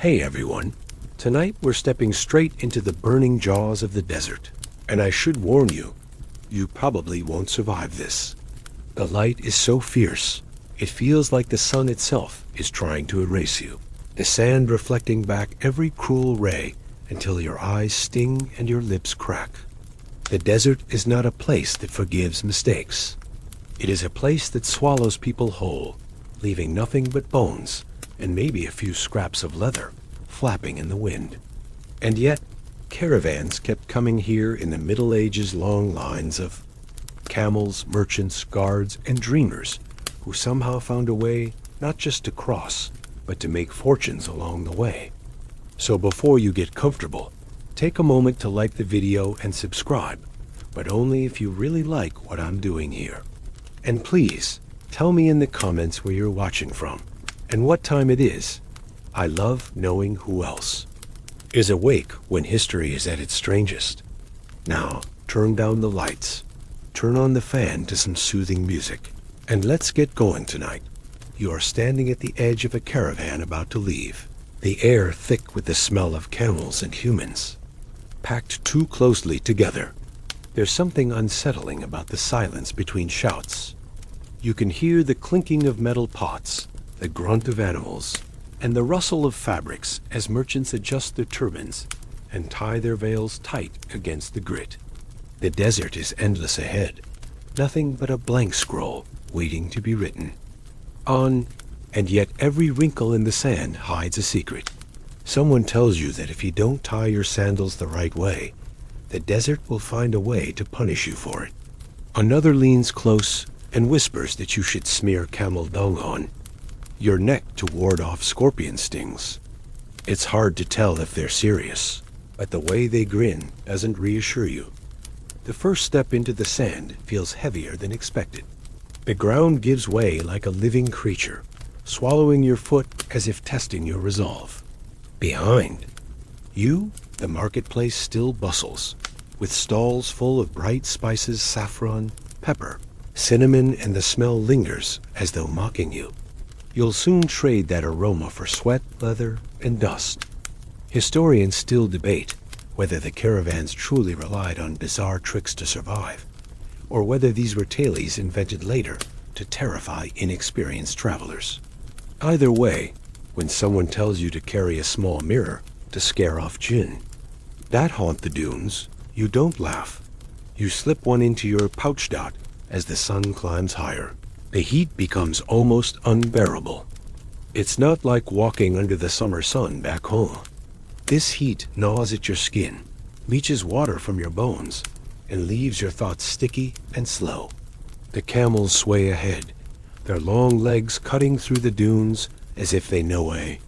Hey everyone, tonight we're stepping straight into the burning jaws of the desert. And I should warn you, you probably won't survive this. The light is so fierce, it feels like the sun itself is trying to erase you. The sand reflecting back every cruel ray until your eyes sting and your lips crack. The desert is not a place that forgives mistakes. It is a place that swallows people whole, leaving nothing but bones and maybe a few scraps of leather flapping in the wind. And yet, caravans kept coming here in the Middle Ages' long lines of camels, merchants, guards, and dreamers who somehow found a way not just to cross, but to make fortunes along the way. So before you get comfortable, take a moment to like the video and subscribe, but only if you really like what I'm doing here. And please, tell me in the comments where you're watching from, and what time it is. I love knowing who else is awake when history is at its strangest. Now, turn down the lights, turn on the fan to some soothing music, and let's get going tonight. You are standing at the edge of a caravan about to leave, the air thick with the smell of camels and humans, packed too closely together. There's something unsettling about the silence between shouts. You can hear the clinking of metal pots, the grunt of animals, and the rustle of fabrics as merchants adjust their turbans and tie their veils tight against the grit. The desert is endless ahead, nothing but a blank scroll waiting to be written. On, and yet every wrinkle in the sand hides a secret. Someone tells you that if you don't tie your sandals the right way, the desert will find a way to punish you for it. Another leans close and whispers that you should smear camel dung on your neck to ward off scorpion stings. It's hard to tell if they're serious, but the way they grin doesn't reassure you. The first step into the sand feels heavier than expected. The ground gives way like a living creature, swallowing your foot as if testing your resolve. Behind you, the marketplace still bustles, with stalls full of bright spices, saffron, pepper, cinnamon, and the smell lingers as though mocking you. You'll soon trade that aroma for sweat, leather, and dust. Historians still debate whether the caravans truly relied on bizarre tricks to survive, or whether these were tales invented later to terrify inexperienced travelers. Either way, when someone tells you to carry a small mirror to scare off djinn that haunt the dunes, you don't laugh. You slip one into your pouch dot as the sun climbs higher. The heat becomes almost unbearable. It's not like walking under the summer sun back home. This heat gnaws at your skin, leaches water from your bones, and leaves your thoughts sticky and slow. The camels sway ahead, their long legs cutting through the dunes as if they know a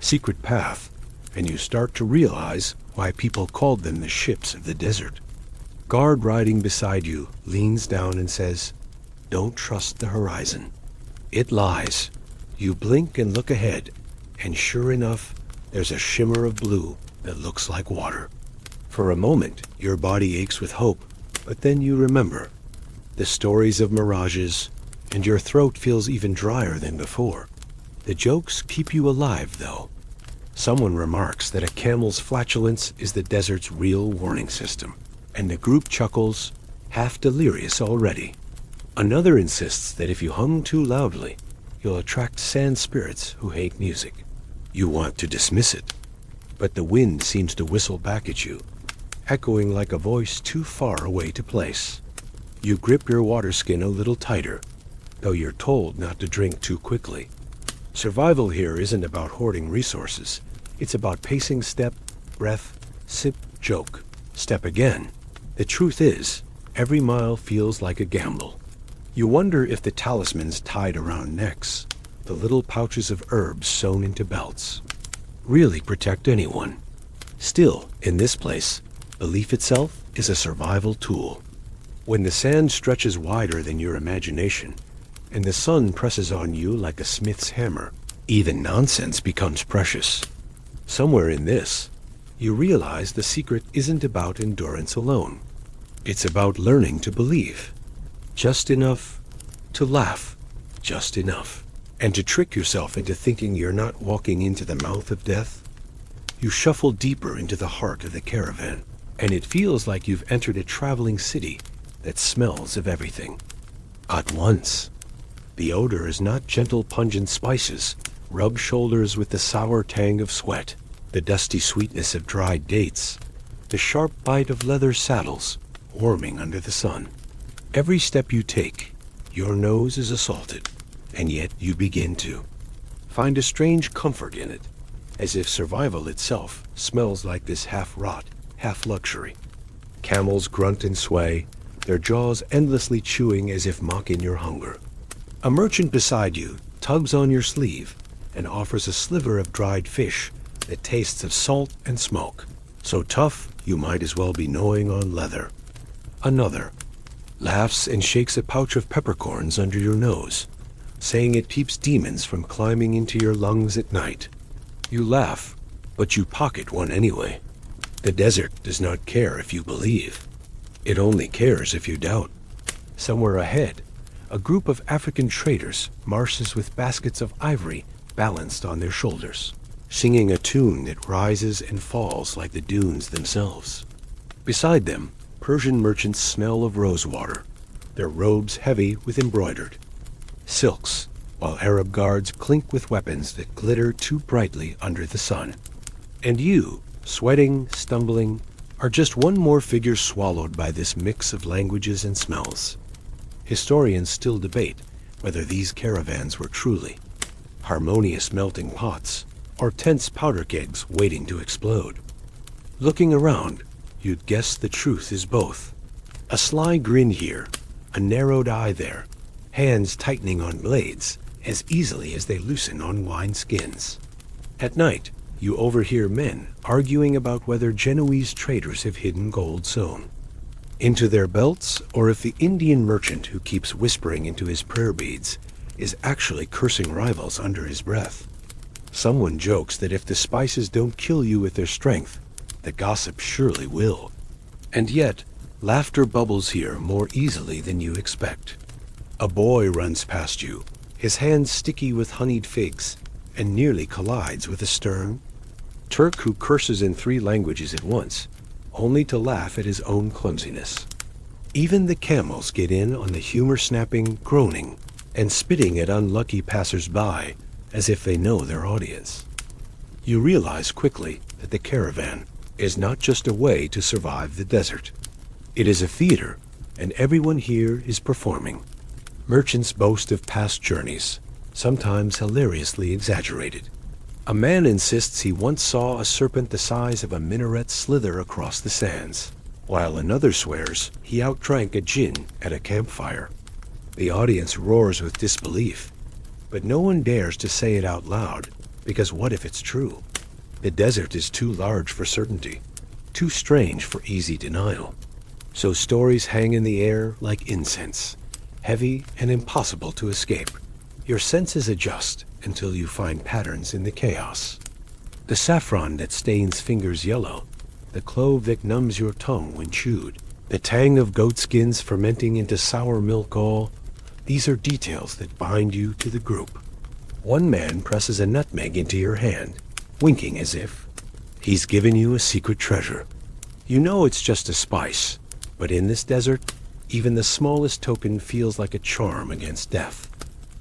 secret path, and you start to realize why people called them the ships of the desert. Guard riding beside you leans down and says, "Don't trust the horizon. It lies." You blink and look ahead, and sure enough, there's a shimmer of blue that looks like water. For a moment, your body aches with hope, but then you remember the stories of mirages, and your throat feels even drier than before. The jokes keep you alive, though. Someone remarks that a camel's flatulence is the desert's real warning system, and the group chuckles, half delirious already. Another insists that if you hum too loudly, you'll attract sand spirits who hate music. You want to dismiss it, but the wind seems to whistle back at you, echoing like a voice too far away to place. You grip your water skin a little tighter, though you're told not to drink too quickly. Survival here isn't about hoarding resources. It's about pacing step, breath, sip, joke, step again. The truth is, every mile feels like a gamble. You wonder if the talismans tied around necks, the little pouches of herbs sewn into belts, really protect anyone. Still, in this place, belief itself is a survival tool. When the sand stretches wider than your imagination, and the sun presses on you like a smith's hammer, even nonsense becomes precious. Somewhere in this, you realize the secret isn't about endurance alone. It's about learning to believe. Just enough to laugh, just enough. And to trick yourself into thinking you're not walking into the mouth of death, you shuffle deeper into the heart of the caravan, and it feels like you've entered a traveling city that smells of everything at once. The odor is not gentle pungent spices, rub shoulders with the sour tang of sweat, the dusty sweetness of dried dates, the sharp bite of leather saddles warming under the sun. Every step you take, your nose is assaulted, and yet you begin to find a strange comfort in it, as if survival itself smells like this half-rot, half-luxury. Camels grunt and sway, their jaws endlessly chewing as if mocking your hunger. A merchant beside you tugs on your sleeve and offers a sliver of dried fish that tastes of salt and smoke, so tough you might as well be gnawing on leather. Another laughs and shakes a pouch of peppercorns under your nose, saying it keeps demons from climbing into your lungs at night. You laugh, but you pocket one anyway. The desert does not care if you believe. It only cares if you doubt. Somewhere ahead, a group of African traders marches with baskets of ivory balanced on their shoulders, singing a tune that rises and falls like the dunes themselves. Beside them, Persian merchants smell of rosewater, their robes heavy with embroidered silks, while Arab guards clink with weapons that glitter too brightly under the sun. And you, sweating, stumbling, are just one more figure swallowed by this mix of languages and smells. Historians still debate whether these caravans were truly harmonious melting pots or tense powder kegs waiting to explode. Looking around, you'd guess the truth is both. A sly grin here, a narrowed eye there, hands tightening on blades as easily as they loosen on wine skins. At night, you overhear men arguing about whether Genoese traders have hidden gold sewn into their belts, or if the Indian merchant who keeps whispering into his prayer beads is actually cursing rivals under his breath. Someone jokes that if the spices don't kill you with their strength, the gossip surely will. And yet, laughter bubbles here more easily than you expect. A boy runs past you, his hands sticky with honeyed figs, and nearly collides with a stern Turk who curses in 3 languages at once, only to laugh at his own clumsiness. Even the camels get in on the humor-snapping groaning and spitting at unlucky passers-by as if they know their audience. You realize quickly that the caravan is not just a way to survive the desert. It is a theater, and everyone here is performing. Merchants boast of past journeys, sometimes hilariously exaggerated. A man insists he once saw a serpent the size of a minaret slither across the sands, while another swears he outdrank a djinn at a campfire. The audience roars with disbelief, but no one dares to say it out loud, because what if it's true? The desert is too large for certainty, too strange for easy denial. So stories hang in the air like incense, heavy and impossible to escape. Your senses adjust until you find patterns in the chaos. The saffron that stains fingers yellow, the clove that numbs your tongue when chewed, the tang of goat skins fermenting into sour milk gall, these are details that bind you to the group. One man presses a nutmeg into your hand, winking as if he's given you a secret treasure. You know it's just a spice, but in this desert, even the smallest token feels like a charm against death.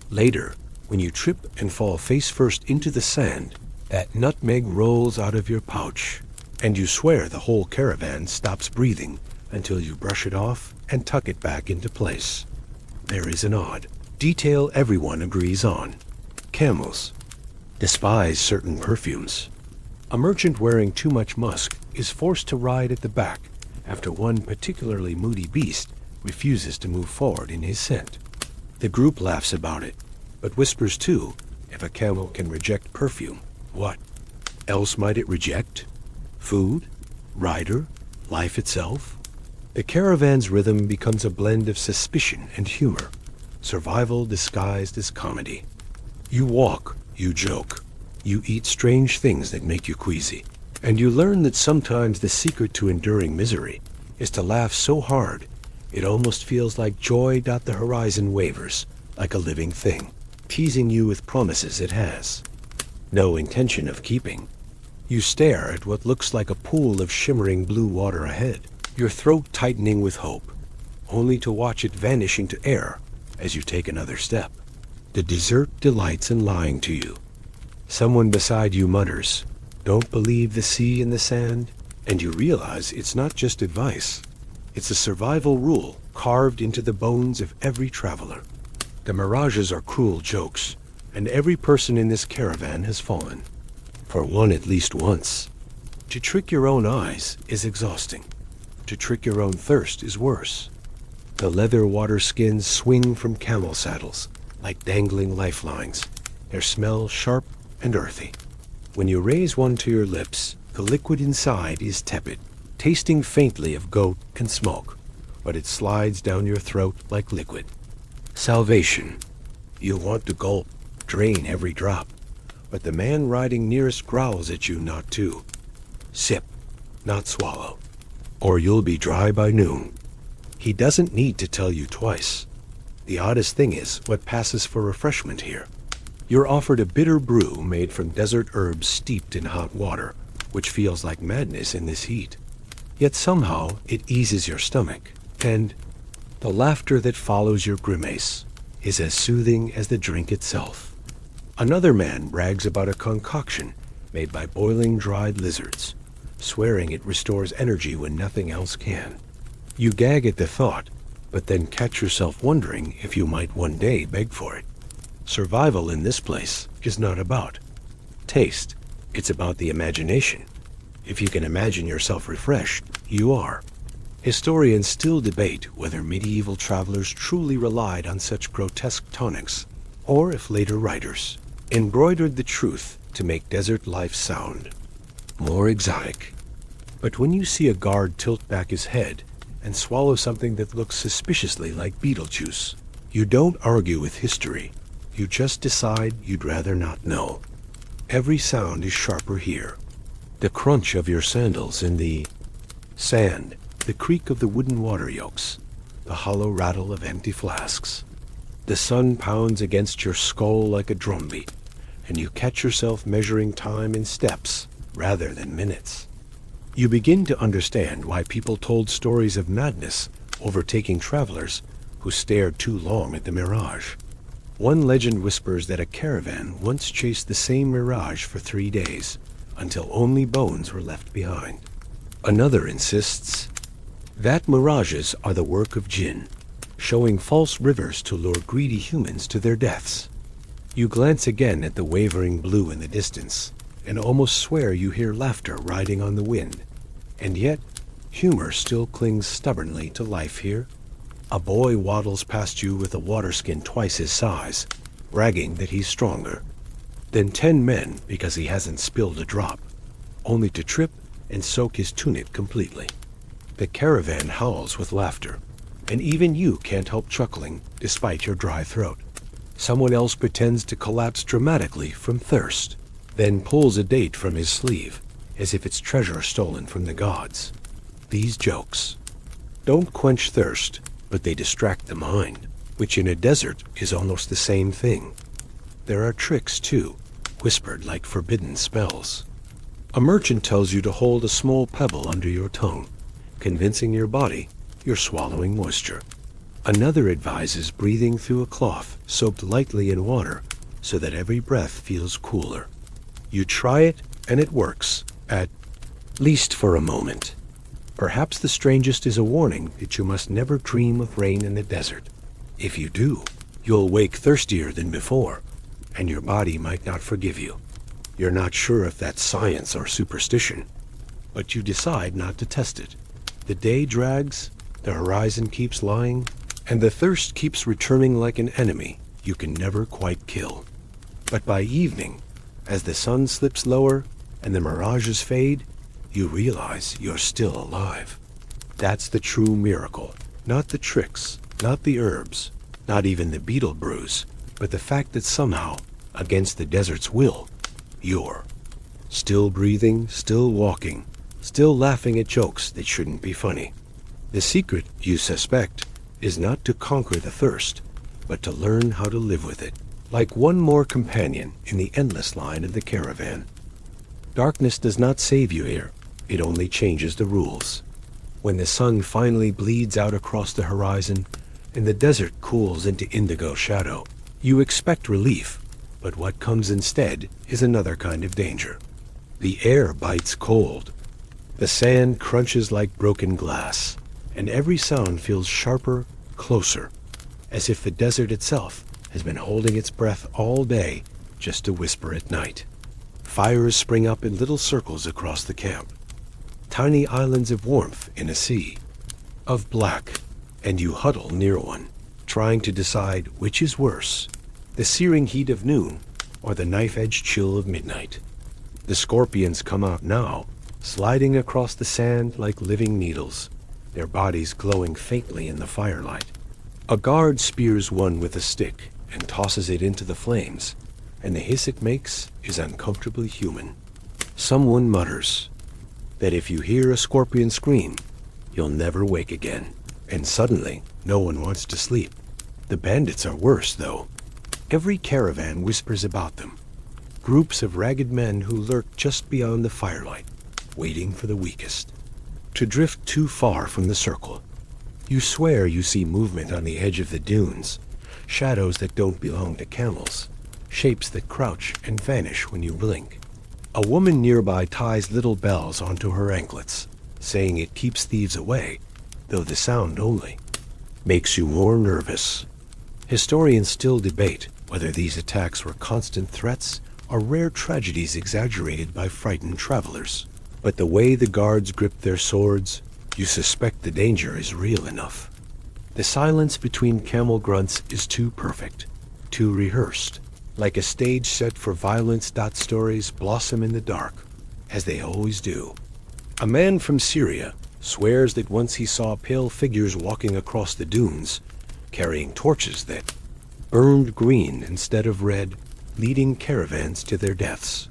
Later, when you trip and fall face first into the sand, that nutmeg rolls out of your pouch, and you swear the whole caravan stops breathing until you brush it off and tuck it back into place. There is an odd detail everyone agrees on. Camels despise certain perfumes. A merchant wearing too much musk is forced to ride at the back after one particularly moody beast refuses to move forward in his scent. The group laughs about it, but whispers too, if a camel can reject perfume, what else might it reject? Food? Rider? Life itself? The caravan's rhythm becomes a blend of suspicion and humor, survival disguised as comedy. You walk, you joke, you eat strange things that make you queasy, and you learn that sometimes the secret to enduring misery is to laugh so hard it almost feels like joy. The horizon wavers like a living thing. teasing you with promises it has no intention of keeping. You stare at what looks like a pool of shimmering blue water ahead, your throat tightening with hope, only to watch it vanish into air as you take another step. The desert delights in lying to you. Someone beside you mutters, "Don't believe the sea and the sand," and you realize it's not just advice. It's a survival rule carved into the bones of every traveler. The mirages are cruel jokes, and every person in this caravan has fallen. For one at least once. To trick your own eyes is exhausting. To trick your own thirst is worse. The leather water skins swing from camel saddles like dangling lifelines, their smell sharp and earthy. When you raise one to your lips, the liquid inside is tepid, tasting faintly of goat and smoke, but it slides down your throat like liquid. Salvation. You want to gulp, drain every drop, but the man riding nearest growls at you not to. Sip, not swallow, or you'll be dry by noon. He doesn't need to tell you twice. The oddest thing is what passes for refreshment here. You're offered a bitter brew made from desert herbs steeped in hot water, which feels like madness in this heat. Yet somehow it eases your stomach, and the laughter that follows your grimace is as soothing as the drink itself. Another man brags about a concoction made by boiling dried lizards, swearing it restores energy when nothing else can. You gag at the thought, but then catch yourself wondering if you might one day beg for it. Survival in this place is not about taste, it's about the imagination. If you can imagine yourself refreshed, you are. Historians still debate whether medieval travelers truly relied on such grotesque tonics, or if later writers embroidered the truth to make desert life sound more exotic. But when you see a guard tilt back his head and swallow something that looks suspiciously like beetle juice, you don't argue with history. You just decide you'd rather not know. Every sound is sharper here. The crunch of your sandals in the sand, the creak of the wooden water yokes, the hollow rattle of empty flasks. The sun pounds against your skull like a drumbeat, and you catch yourself measuring time in steps rather than minutes. You begin to understand why people told stories of madness overtaking travelers who stared too long at the mirage. One legend whispers that a caravan once chased the same mirage for 3 days, until only bones were left behind. Another insists that mirages are the work of djinn, showing false rivers to lure greedy humans to their deaths. You glance again at the wavering blue in the distance, and almost swear you hear laughter riding on the wind. And yet, humor still clings stubbornly to life here. A boy waddles past you with a waterskin twice his size, bragging that he's stronger than 10 men because he hasn't spilled a drop, only to trip and soak his tunic completely. The caravan howls with laughter, and even you can't help chuckling despite your dry throat. Someone else pretends to collapse dramatically from thirst, then pulls a date from his sleeve, as if it's treasure stolen from the gods. These jokes don't quench thirst, but they distract the mind, which in a desert is almost the same thing. There are tricks, too, whispered like forbidden spells. A merchant tells you to hold a small pebble under your tongue, convincing your body you're swallowing moisture. Another advises breathing through a cloth soaked lightly in water so that every breath feels cooler. You try it, and it works, at least for a moment. Perhaps the strangest is a warning that you must never dream of rain in the desert. If you do, you'll wake thirstier than before, and your body might not forgive you. You're not sure if that's science or superstition, but you decide not to test it. The day drags, the horizon keeps lying, and the thirst keeps returning like an enemy you can never quite kill. But by evening, as the sun slips lower and the mirages fade, you realize you're still alive. That's the true miracle, not the tricks, not the herbs, not even the beetle brews, but the fact that somehow, against the desert's will, you're still breathing, still walking, still laughing at jokes that shouldn't be funny. The secret, you suspect, is not to conquer the thirst, but to learn how to live with it. like one more companion in the endless line of the caravan. Darkness does not save you here, it only changes the rules. When the sun finally bleeds out across the horizon and the desert cools into indigo shadow, you expect relief, but what comes instead is another kind of danger. The air bites cold. The sand crunches like broken glass, and every sound feels sharper, closer, as if the desert itself has been holding its breath all day just to whisper at night. Fires spring up in little circles across the camp. Tiny islands of warmth in a sea of black, and you huddle near one, trying to decide which is worse, the searing heat of noon or the knife-edge chill of midnight. The scorpions come out now, sliding across the sand like living needles, their bodies glowing faintly in the firelight. A guard spears one with a stick and tosses it into the flames, and the hiss it makes is uncomfortably human. Someone mutters that if you hear a scorpion scream, you'll never wake again. And suddenly, no one wants to sleep. The bandits are worse, though. Every caravan whispers about them. Groups of ragged men who lurk just beyond the firelight, waiting for the weakest to drift too far from the circle. You swear you see movement on the edge of the dunes, shadows that don't belong to camels, shapes that crouch and vanish when you blink. A woman nearby ties little bells onto her anklets, saying it keeps thieves away, though the sound only makes you more nervous. Historians still debate whether these attacks were constant threats or rare tragedies exaggerated by frightened travelers. But the way the guards grip their swords, you suspect the danger is real enough. The silence between camel grunts is too perfect, too rehearsed, like a stage set for violence. Stories blossom in the dark, as they always do. A man from Syria swears that once he saw pale figures walking across the dunes, carrying torches that burned green instead of red, leading caravans to their deaths.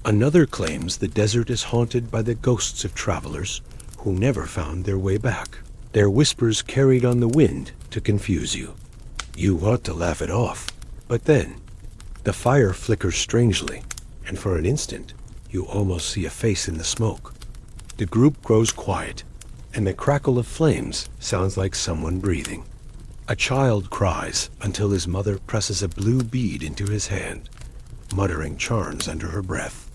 Another claims the desert is haunted by the ghosts of travelers who never found their way back, their whispers carried on the wind to confuse you. You want to laugh it off, but then the fire flickers strangely, and for an instant you almost see a face in the smoke. The group grows quiet, and the crackle of flames sounds like someone breathing. A child cries until his mother presses a blue bead into his hand, muttering charms under her breath.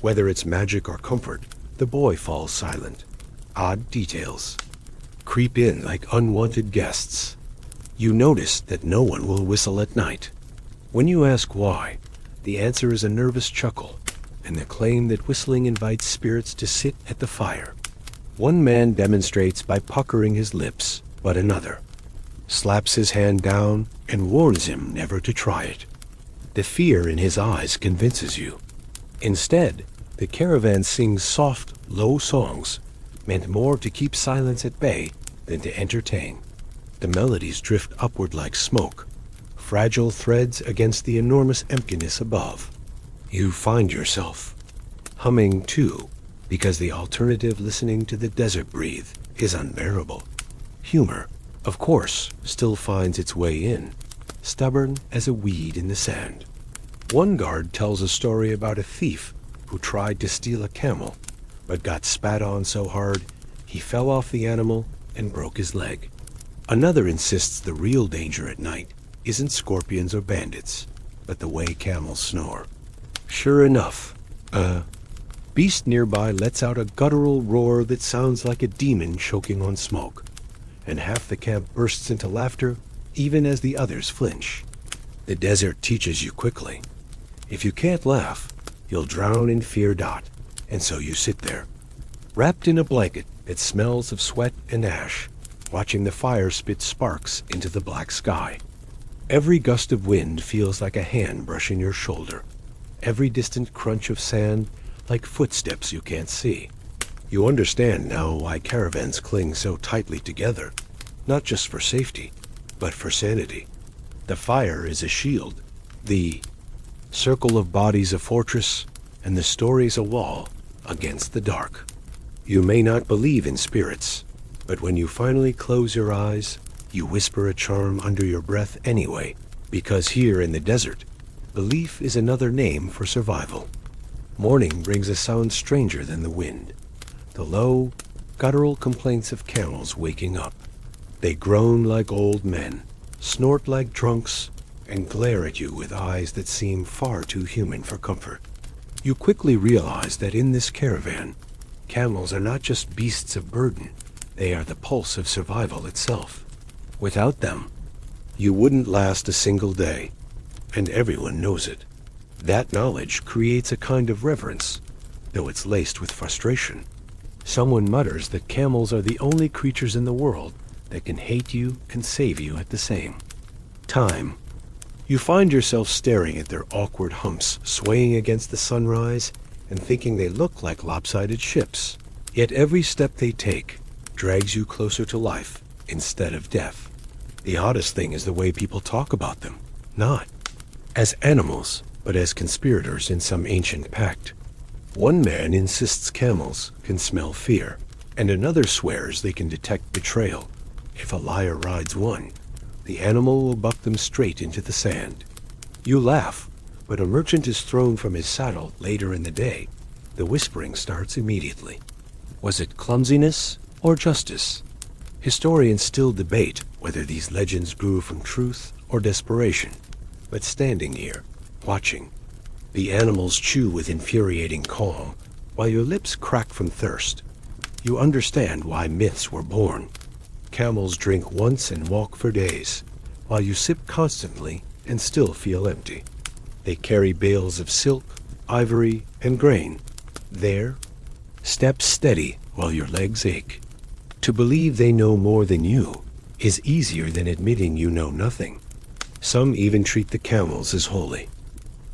Whether it's magic or comfort, the boy falls silent. Odd details creep in like unwanted guests. You notice that no one will whistle at night. When you ask why, the answer is a nervous chuckle and the claim that whistling invites spirits to sit at the fire. One man demonstrates by puckering his lips, but another slaps his hand down and warns him never to try it. The fear in his eyes convinces you. Instead, the caravan sings soft, low songs, meant more to keep silence at bay than to entertain. The melodies drift upward like smoke, fragile threads against the enormous emptiness above. You find yourself humming too, because the alternative listening to the desert breathe is unbearable. Humor, of course, still finds its way in, stubborn as a weed in the sand. One guard tells a story about a thief who tried to steal a camel, but got spat on so hard he fell off the animal and broke his leg. Another insists the real danger at night isn't scorpions or bandits, but the way camels snore. Sure enough, a beast nearby lets out a guttural roar that sounds like a demon choking on smoke, and half the camp bursts into laughter even as the others flinch. The desert teaches you quickly. If you can't laugh, you'll drown in fear. And so you sit there, wrapped in a blanket that smells of sweat and ash, watching the fire spit sparks into the black sky. Every gust of wind feels like a hand brushing your shoulder, every distant crunch of sand like footsteps you can't see. You understand now why caravans cling so tightly together, not just for safety, but for sanity. The fire is a shield, the circle of bodies a fortress, and the stories a wall against the dark. You may not believe in spirits, but when you finally close your eyes, you whisper a charm under your breath anyway, because here in the desert, Belief is another name for survival. Morning brings a sound stranger than the wind. The low, guttural complaints of camels waking up. They groan like old men, snort like drunks, and glare at you with eyes that seem far too human for comfort. You quickly realize that in this caravan, camels are not just beasts of burden, they are the pulse of survival itself. Without them, you wouldn't last a single day, and everyone knows it. That knowledge creates a kind of reverence, though it's laced with frustration. Someone mutters that camels are the only creatures in the world that can hate you and save you at the same time. You find yourself staring at their awkward humps swaying against the sunrise and thinking they look like lopsided ships. Yet every step they take drags you closer to life instead of death. The oddest thing is the way people talk about them, not as animals, but as conspirators in some ancient pact. One man insists camels can smell fear, and another swears they can detect betrayal. If a liar rides one, the animal will buck them straight into the sand. You laugh, but a merchant is thrown from his saddle later in the day. The whispering starts immediately. Was it clumsiness or justice? Historians still debate whether these legends grew from truth or desperation. But standing here, watching, the animals chew with infuriating calm, while your lips crack from thirst, you understand why myths were born. Camels drink once and walk for days, while you sip constantly and still feel empty. They carry bales of silk, ivory, and grain. There, step steady while your legs ache. To believe they know more than you is easier than admitting you know nothing. Some even treat the camels as holy.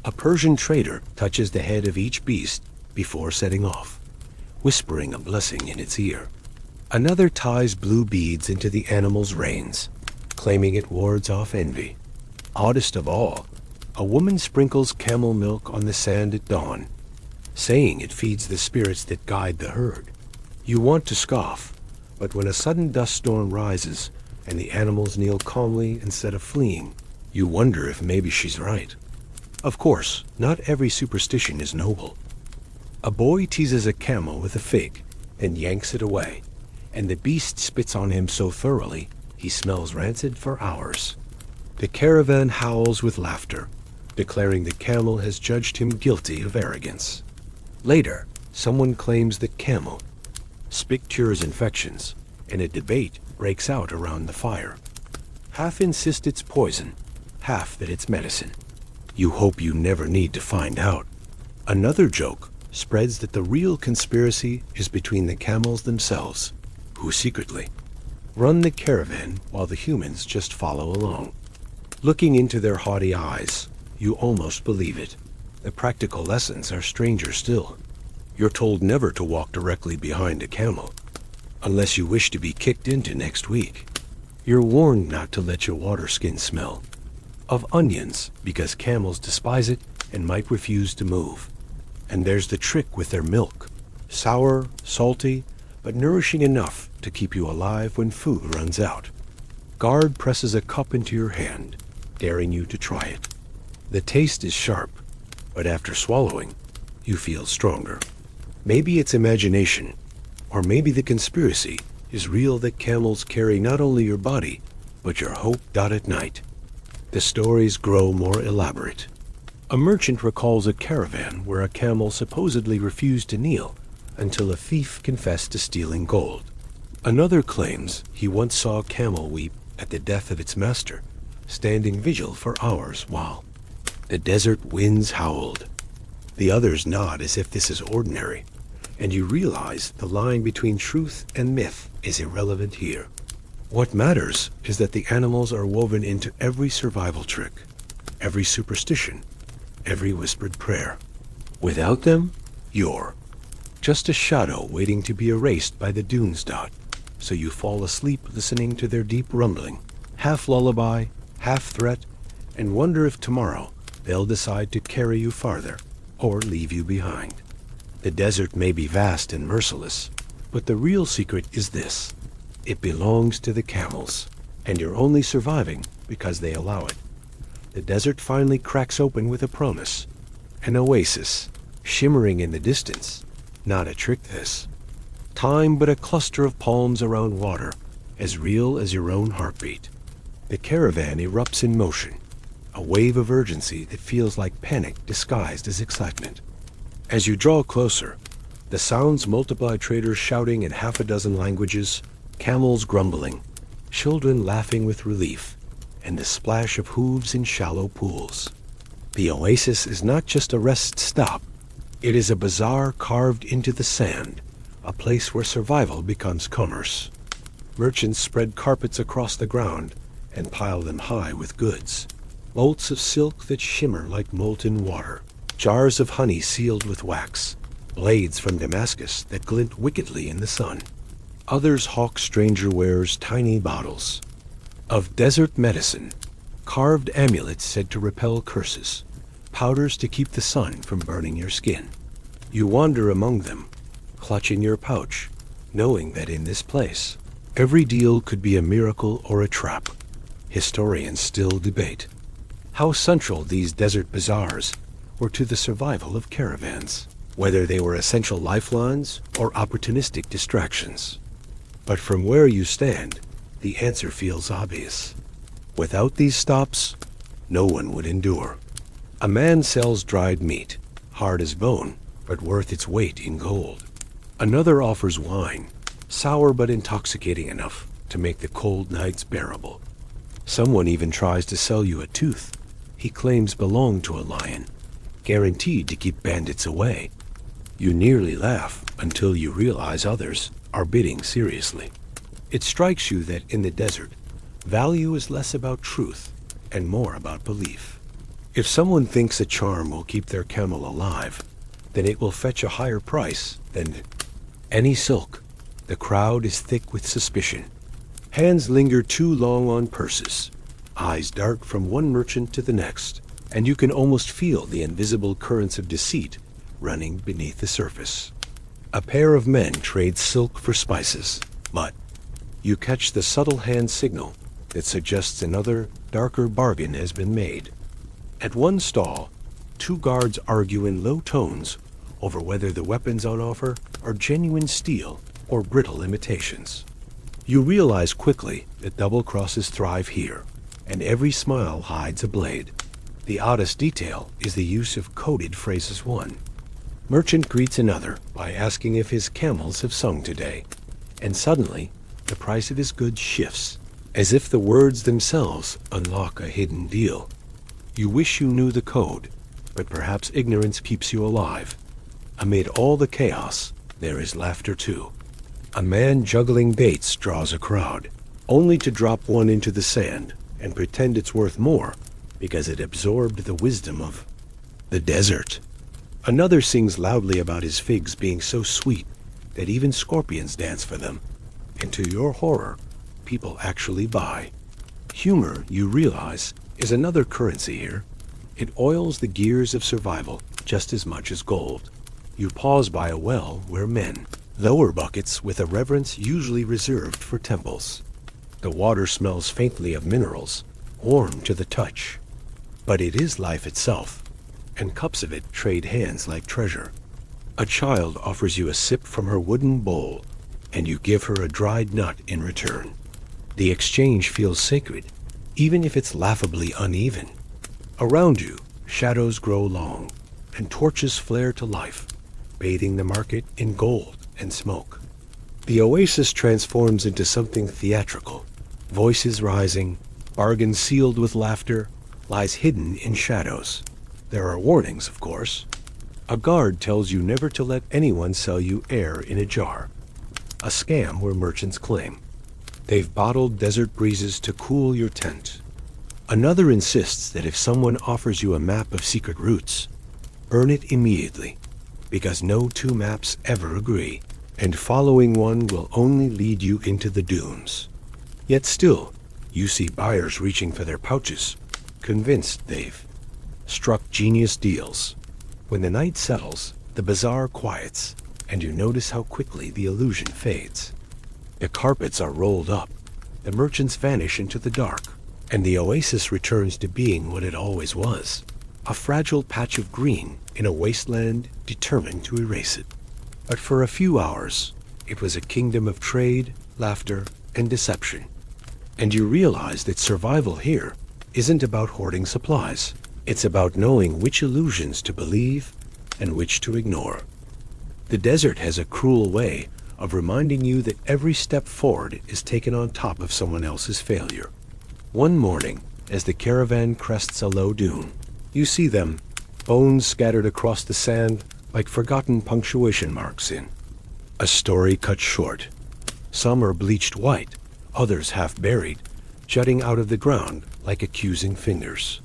A Persian trader touches the head of each beast before setting off, whispering a blessing in its ear. Another ties blue beads into the animal's reins, claiming it wards off envy. Oddest of all, a woman sprinkles camel milk on the sand at dawn, saying it feeds the spirits that guide the herd. You want to scoff, but when a sudden dust storm rises and the animals kneel calmly instead of fleeing, you wonder if maybe she's right. Of course, not every superstition is noble. A boy teases a camel with a fig and yanks it away, and the beast spits on him so thoroughly he smells rancid for hours. The caravan howls with laughter, declaring the camel has judged him guilty of arrogance. Later, someone claims that camel spit cures infections, and a debate breaks out around the fire. Half insist it's poison, half that it's medicine. You hope you never need to find out. Another joke spreads that the real conspiracy is between the camels themselves, who secretly run the caravan while the humans just follow along. Looking into their haughty eyes, you almost believe it. The practical lessons are stranger still. You're told never to walk directly behind a camel, unless you wish to be kicked into next week. You're warned not to let your water skin smell of onions, because camels despise it and might refuse to move. And there's the trick with their milk. Sour, salty, but nourishing enough to keep you alive when food runs out. Guard presses a cup into your hand, daring you to try it. The taste is sharp, but after swallowing, you feel stronger. Maybe it's imagination, or maybe the conspiracy is real that camels carry not only your body, but your hope. At night, the stories grow more elaborate. A merchant recalls a caravan where a camel supposedly refused to kneel until a thief confessed to stealing gold. Another claims he once saw a camel weep at the death of its master, standing vigil for hours while the desert winds howled. The others nod as if this is ordinary, and you realize the line between truth and myth is irrelevant here. What matters is that the animals are woven into every survival trick, every superstition, every whispered prayer. Without them, you're just a shadow waiting to be erased by the dunes. So you fall asleep listening to their deep rumbling, half lullaby, half threat, and wonder if tomorrow they'll decide to carry you farther or leave you behind. The desert may be vast and merciless, but the real secret is this: it belongs to the camels, and you're only surviving because they allow it. the desert finally cracks open with a promise. An oasis, shimmering in the distance. Not a trick, this. Time but a cluster of palms around water, as real as your own heartbeat. The caravan erupts in motion, a wave of urgency that feels like panic disguised as excitement. As you draw closer, the sounds multiply, traders shouting in half a dozen languages, camels grumbling, children laughing with relief, and the splash of hooves in shallow pools. The oasis is not just a rest stop. It is a bazaar carved into the sand, a place where survival becomes commerce. Merchants spread carpets across the ground and pile them high with goods. Bolts of silk that shimmer like molten water, jars of honey sealed with wax, blades from Damascus that glint wickedly in the sun. Others hawk stranger wares, tiny bottles of desert medicine, carved amulets said to repel curses, powders to keep the sun from burning your skin. You wander among them, clutching your pouch, knowing that in this place, every deal could be a miracle or a trap. Historians still debate how central these desert bazaars were to the survival of caravans, whether they were essential lifelines or opportunistic distractions. But from where you stand, the answer feels obvious. Without these stops, no one would endure. A man sells dried meat, hard as bone, but worth its weight in gold. Another offers wine, sour but intoxicating enough to make the cold nights bearable. Someone even tries to sell you a tooth he claims belonged to a lion, guaranteed to keep bandits away. You nearly laugh until you realize others are bidding seriously. It strikes you that in the desert, value is less about truth and more about belief. If someone thinks a charm will keep their camel alive, then it will fetch a higher price than any silk. The crowd is thick with suspicion. Hands linger too long on purses. Eyes dart from one merchant to the next, and you can almost feel the invisible currents of deceit running beneath the surface. A pair of men trade silk for spices, but you catch the subtle hand signal that suggests another, darker bargain has been made. At one stall, two guards argue in low tones over whether the weapons on offer are genuine steel or brittle imitations. You realize quickly that double crosses thrive here, and every smile hides a blade. The oddest detail is the use of coded phrases. One merchant greets another by asking if his camels have sung today, and suddenly the price of his goods shifts, as if the words themselves unlock a hidden deal. You wish you knew the code, but perhaps ignorance keeps you alive. Amid all the chaos, there is laughter too. A man juggling baits draws a crowd, only to drop one into the sand and pretend it's worth more because it absorbed the wisdom of the desert. Another sings loudly about his figs being so sweet that even scorpions dance for them. And to your horror, people actually buy. Humor, you realize, is another currency here. It oils the gears of survival just as much as gold. You pause by a well where men lower buckets with a reverence usually reserved for temples. The water smells faintly of minerals, warm to the touch. But it is life itself, and cups of it trade hands like treasure. A child offers you a sip from her wooden bowl, and you give her a dried nut in return. The exchange feels sacred, even if it's laughably uneven. Around you, shadows grow long, and torches flare to life, bathing the market in gold and smoke. The oasis transforms into something theatrical. Voices rising, bargains sealed with laughter, lies hidden in shadows. There are warnings, of course. A guard tells you never to let anyone sell you air in a jar. A scam where merchants claim they've bottled desert breezes to cool your tent. Another insists that if someone offers you a map of secret routes, burn it immediately, because no two maps ever agree, and following one will only lead you into the dunes. Yet still, you see buyers reaching for their pouches, convinced they've struck genius deals. When the night settles, the bazaar quiets, and you notice how quickly the illusion fades. The carpets are rolled up. The merchants vanish into the dark. and the oasis returns to being what it always was, a fragile patch of green in a wasteland determined to erase it. But for a few hours, it was a kingdom of trade, laughter, and deception. And you realize that survival here isn't about hoarding supplies. It's about knowing which illusions to believe and which to ignore. The desert has a cruel way of reminding you that every step forward is taken on top of someone else's failure. One morning, as the caravan crests a low dune, you see them, bones scattered across the sand like forgotten punctuation marks in a story cut short. Some are bleached white, others half buried, jutting out of the ground like accusing fingers.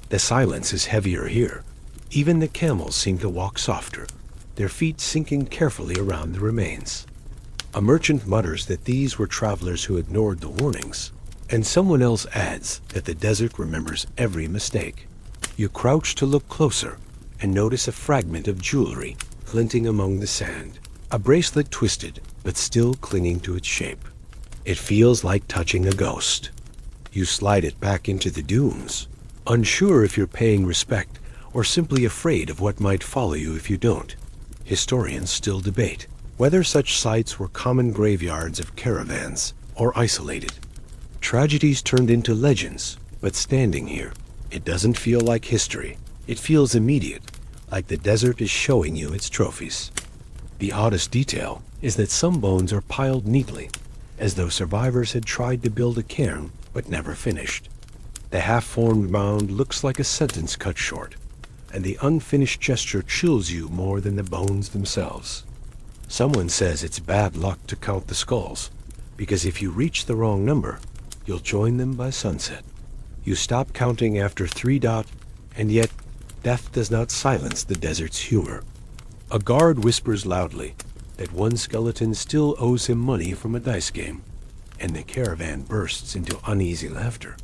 The silence is heavier here. Even the camels seem to walk softer, their feet sinking carefully around the remains. A merchant mutters that these were travelers who ignored the warnings, and someone else adds that the desert remembers every mistake. You crouch to look closer and notice a fragment of jewelry glinting among the sand, a bracelet twisted but still clinging to its shape. It feels like touching a ghost. You slide it back into the dunes, unsure if you're paying respect or simply afraid of what might follow you if you don't. Historians still debate whether such sites were common graveyards of caravans or isolated. Tragedies turned into legends, but standing here, it doesn't feel like history. It feels immediate, like the desert is showing you its trophies. The oddest detail is that some bones are piled neatly, as though survivors had tried to build a cairn but never finished. The half-formed mound looks like a sentence cut short, and the unfinished gesture chills you more than the bones themselves. Someone says it's bad luck to count the skulls, because if you reach the wrong number, you'll join them by sunset. You stop counting after 3 dots, and yet death does not silence the desert's humor. A guard whispers loudly that one skeleton still owes him money from a dice game, and the caravan bursts into uneasy laughter.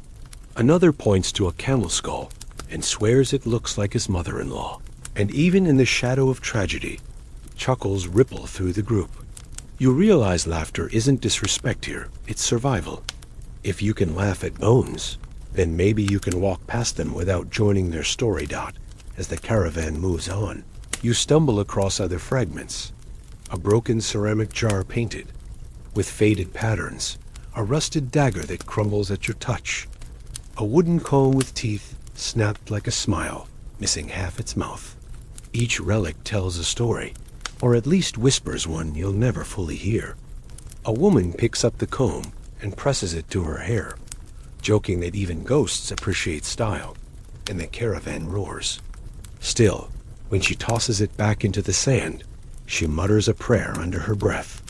Another points to a camel skull and swears it looks like his mother-in-law. And even in the shadow of tragedy, chuckles ripple through the group. You realize laughter isn't disrespect here, it's survival. If you can laugh at bones, then maybe you can walk past them without joining their story dot as the caravan moves on. You stumble across other fragments. A broken ceramic jar painted, with faded patterns, a rusted dagger that crumbles at your touch, a wooden comb with teeth snapped like a smile, missing half its mouth. Each relic tells a story, or at least whispers one you'll never fully hear. A woman picks up the comb and presses it to her hair, joking that even ghosts appreciate style, and the caravan roars. Still, when she tosses it back into the sand, she mutters a prayer under her breath.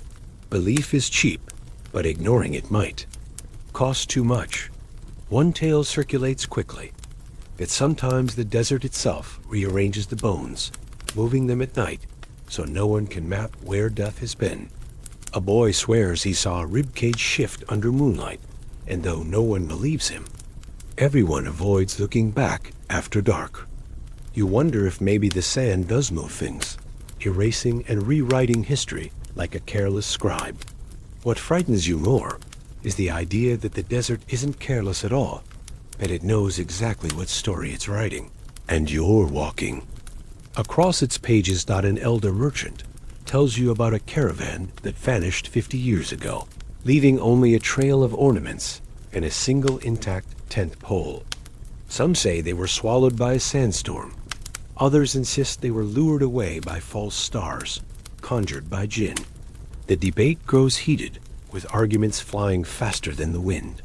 Belief is cheap, but ignoring it might cost too much. One tale circulates quickly, that sometimes the desert itself rearranges the bones, moving them at night so no one can map where death has been. A boy swears he saw a ribcage shift under moonlight, and though no one believes him, everyone avoids looking back after dark. You wonder if maybe the sand does move things, erasing and rewriting history like a careless scribe. What frightens you more is the idea that the desert isn't careless at all, that it knows exactly what story it's writing, and you're walking. Across its pages, an elder merchant tells you about a caravan that vanished 50 years ago, leaving only a trail of ornaments and a single intact tent pole. Some say they were swallowed by a sandstorm. Others insist they were lured away by false stars, conjured by djinn. The debate grows heated, with arguments flying faster than the wind.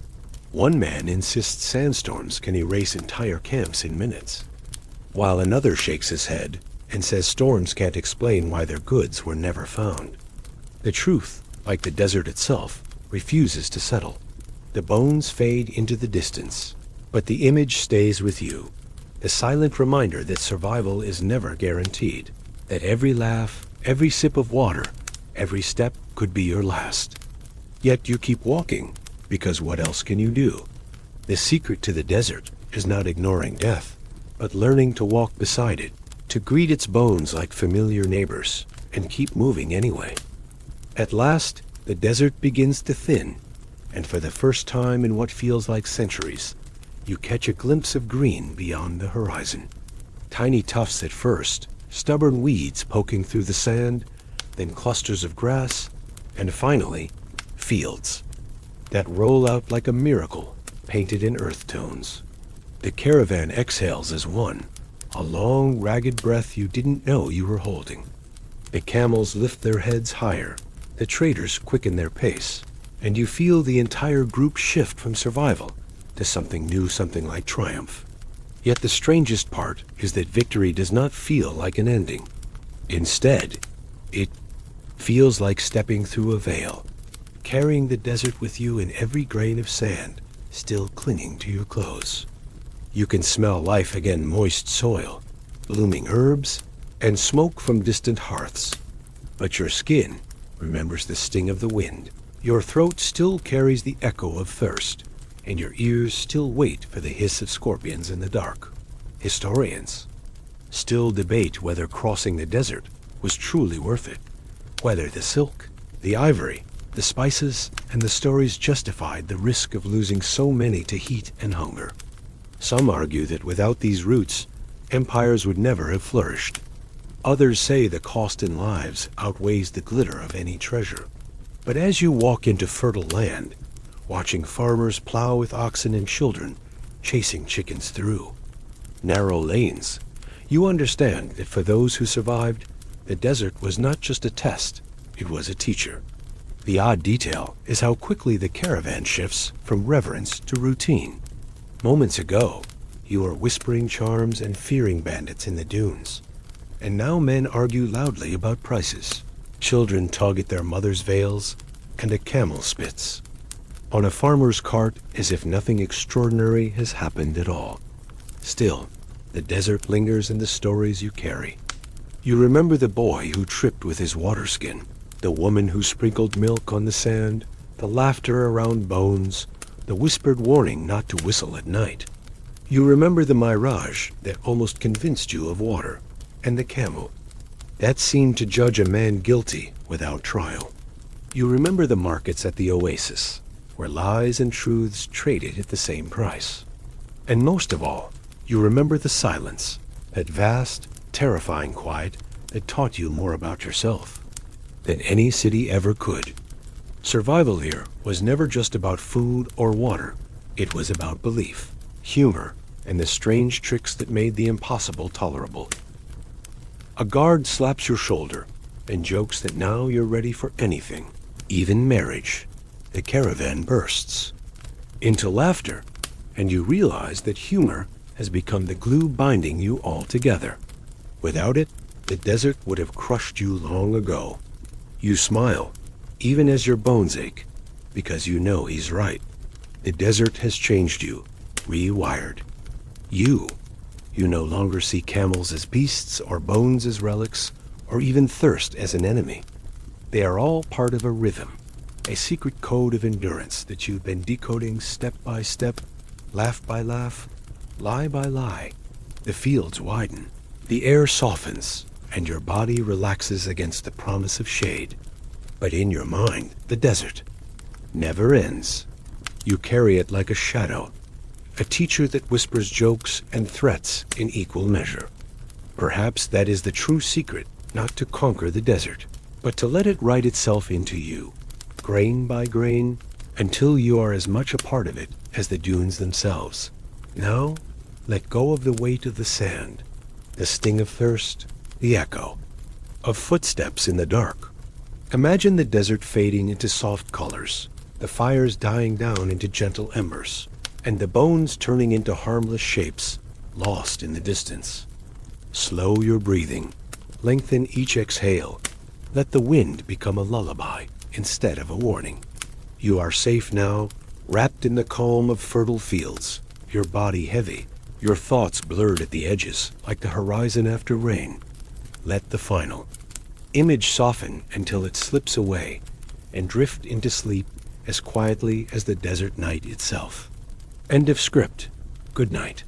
One man insists sandstorms can erase entire camps in minutes, while another shakes his head and says storms can't explain why their goods were never found. The truth, like the desert itself, refuses to settle. The bones fade into the distance, but the image stays with you, the silent reminder that survival is never guaranteed, that every laugh, every sip of water, every step could be your last. Yet you keep walking, because what else can you do? The secret to the desert is not ignoring death, but learning to walk beside it, to greet its bones like familiar neighbors, and keep moving anyway. At last, the desert begins to thin, and for the first time in what feels like centuries, you catch a glimpse of green beyond the horizon. Tiny tufts at first, stubborn weeds poking through the sand, then clusters of grass, and finally, fields that roll out like a miracle painted in earth tones. The caravan exhales as one, a long, ragged breath you didn't know you were holding. The camels lift their heads higher, the traders quicken their pace, and you feel the entire group shift from survival to something new, something like triumph. Yet the strangest part is that victory does not feel like an ending. Instead, it feels like stepping through a veil, carrying the desert with you in every grain of sand, still clinging to your clothes. You can smell life again, moist soil, blooming herbs, and smoke from distant hearths. But your skin remembers the sting of the wind. Your throat still carries the echo of thirst, and your ears still wait for the hiss of scorpions in the dark. Historians still debate whether crossing the desert was truly worth it, whether the silk, the ivory, the spices, and the stories justified the risk of losing so many to heat and hunger. Some argue that without these routes, empires would never have flourished. Others say the cost in lives outweighs the glitter of any treasure. But as you walk into fertile land, watching farmers plow with oxen and children, chasing chickens through narrow lanes, you understand that for those who survived, the desert was not just a test, it was a teacher. The odd detail is how quickly the caravan shifts from reverence to routine. Moments ago, you were whispering charms and fearing bandits in the dunes. And now men argue loudly about prices. Children tug at their mothers' veils, and a camel spits on a farmer's cart as if nothing extraordinary has happened at all. Still, the desert lingers in the stories you carry. You remember the boy who tripped with his water skin, the woman who sprinkled milk on the sand, the laughter around bones, the whispered warning not to whistle at night. You remember the mirage that almost convinced you of water, and the camel that seemed to judge a man guilty without trial. You remember the markets at the oasis, where lies and truths traded at the same price. And most of all, you remember the silence, that vast, terrifying quiet that taught you more about yourself than any city ever could. Survival here was never just about food or water. It was about belief, humor, and the strange tricks that made the impossible tolerable. A guard slaps your shoulder and jokes that now you're ready for anything, even marriage. The caravan bursts into laughter, and you realize that humor has become the glue binding you all together. Without it, the desert would have crushed you long ago. You smile, even as your bones ache, because you know he's right. The desert has changed you, rewired. You no longer see camels as beasts or bones as relics, or even thirst as an enemy. They are all part of a rhythm, a secret code of endurance that you've been decoding step by step, laugh by laugh, lie by lie. The fields widen, the air softens, and your body relaxes against the promise of shade. But in your mind, the desert never ends. You carry it like a shadow, a teacher that whispers jokes and threats in equal measure. Perhaps that is the true secret, not to conquer the desert, but to let it write itself into you, grain by grain, until you are as much a part of it as the dunes themselves. Now, let go of the weight of the sand, the sting of thirst, the echo of footsteps in the dark. Imagine the desert fading into soft colors, the fires dying down into gentle embers, and the bones turning into harmless shapes, lost in the distance. Slow your breathing. Lengthen each exhale. Let the wind become a lullaby instead of a warning. You are safe now, wrapped in the calm of fertile fields, your body heavy, your thoughts blurred at the edges like the horizon after rain. Let the final image soften until it slips away and drift into sleep as quietly as the desert night itself. End of script. Good night.